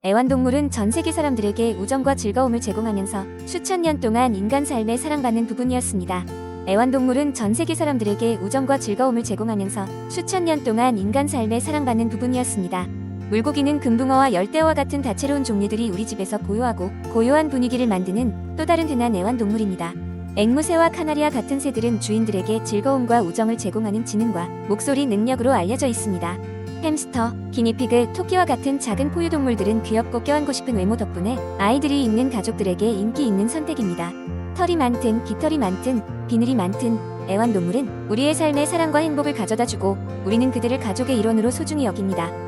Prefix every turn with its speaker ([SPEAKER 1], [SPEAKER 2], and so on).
[SPEAKER 1] 애완동물은 전 세계 사람들에게 우정과 즐거움을 제공하면서 수천 년 동안 인간 삶에 사랑받는 부분이었습니다. 애완동물은 전 세계 사람들에게 우정과 즐거움을 제공하면서 수천 년 동안 인간 삶에 사랑받는 부분이었습니다. 물고기는 금붕어와 열대어와 같은 다채로운 종류들이 우리 집에서 고요하고 고요한 분위기를 만드는 또 다른 흔한 애완동물입니다. 앵무새와 카나리아 같은 새들은 주인들에게 즐거움과 우정을 제공하는 지능과 목소리 능력으로 알려져 있습니다. 햄스터, 기니피그, 토끼와 같은 작은 포유동물들은 귀엽고 껴안고 싶은 외모 덕분에 아이들이 있는 가족들에게 인기 있는 선택입니다. 털이 많든 깃털이 많든 비늘이 많든 애완동물은 우리의 삶에 사랑과 행복을 가져다주고 우리는 그들을 가족의 일원으로 소중히 여깁니다.